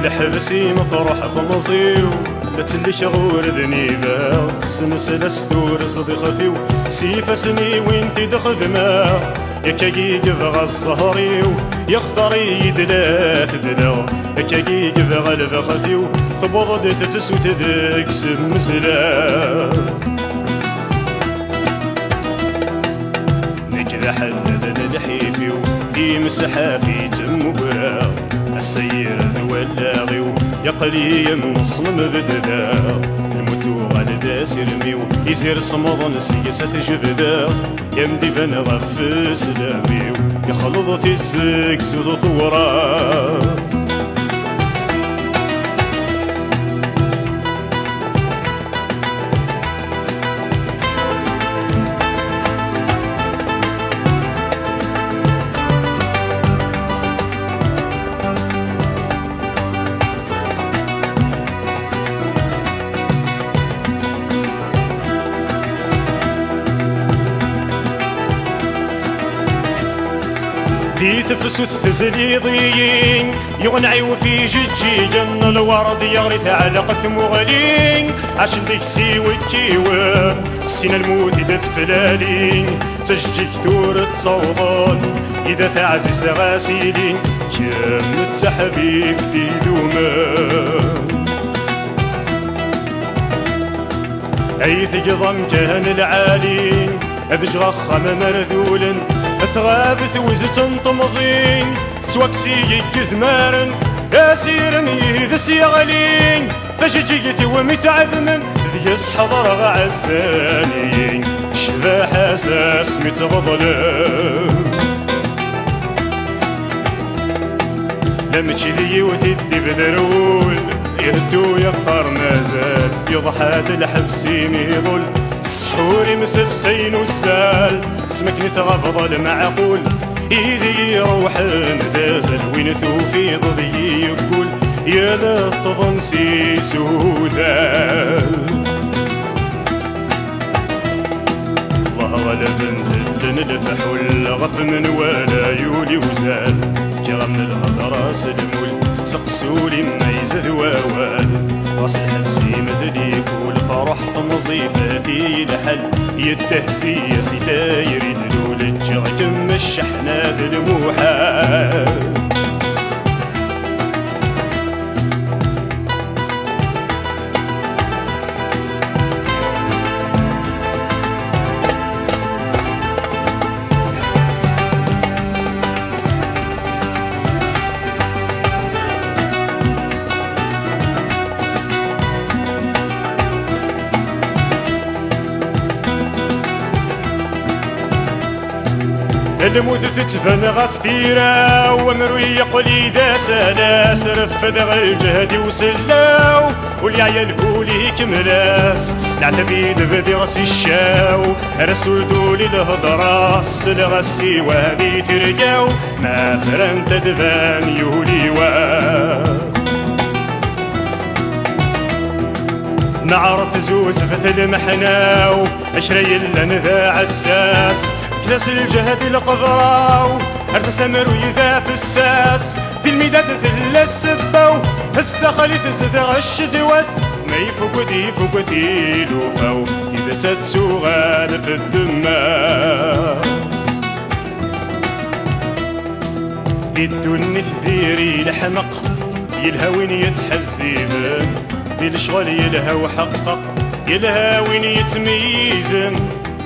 الحبسي مطروح طمزيو لا تلك غور ذنيبا سنسل ستور صديق فيو سيفا سني وين تدخدما يكاكي قبغى الزهريو يخضري يدلا تدلا يكاكي قبغى البغفيو تبوض تفسو تدك سمسلا نكذا حدد الحيفيو يمسحا في تم برا السير ذولاغيو يقلي يمصن بددا الموتو غالدا سيرميو يزير صمض نسيسة جبدا يمدي بن غف سلاميو يخلط الزك سود طورا دي تفسو تزليضين يغنعي وفي جيجن الورد يغري تعلق مغلين عشان ديك سيوي كيوان سين الموت دفلالين تشجيك تور تصوضان إذا تعزيز لغاسيلين كم تسحبيك في دومان أي ثقضم كان العالين أبجغ خم مرذول ثغابت وزت طمزين سواكسي كثمارن ياسيرن يهدس يغلين فشجيتي ومتعذمن ذيس حضر غعسانين شذا حساس متغضلن لمشي ذي وتدي بذرول يهدو يقطر مازال يضحى الحبسي ميضل سحوري مسفسين والسال اسمك نتغفض المعقول إيدي يروح مدازل وين توفيض ذي يقول يا لا تضنسي سودال الله غلب ندلن الفحول غف من ولا يولي وزال كرم الغدراس المول سقسولي ميز ذواوال راس الحبسي مدليك والفرح مصيفتي لحل يتهزي ستاير دلول الجركم الشحنة الموحال الموت تتفن غفتيرا ومروي يقلي ذا سلاس رفد الجهد وسلاو والعيال هولي كملاس نعتبيد بدي راسي الشاو رسول دولي الهضراس الغسي وهذي ترقاو ما فرن تدبان يولي نعرف زوز فتل محناو عشري لنا عساس كلاس الجهد القضراو ارتسمر ويذا فساس في الميداد ذل السباو استخلي تزدغ الشدواس ما يفوق دي لوفاو إذا تتسوغان في الدماس في الدنيا تثيري الحمق يلهوين يتحزيبن في الشغل يلهو حقق يلهوين يتميزن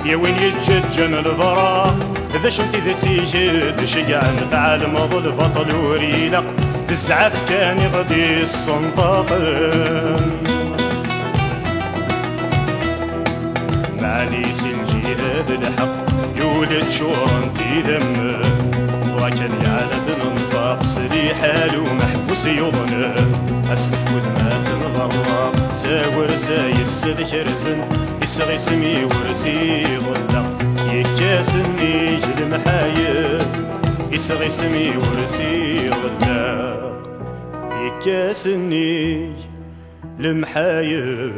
يا وين يتججن الضرا إذا شمتي ذا تيجد شقع نفعل مضل بطل وريلق تزعف كان يغدي الصنطاطن معليس الجهاد الحق يولد شورا في ذم وكان يعلد الانفاق سري حاله محبوس يضن أسف ودمات الغرق ساور سايس ذكرزن يسغي سمي ورسي ظلق يكاسني المحايب يسغي سمي ورسي ظلق يكاسني المحايب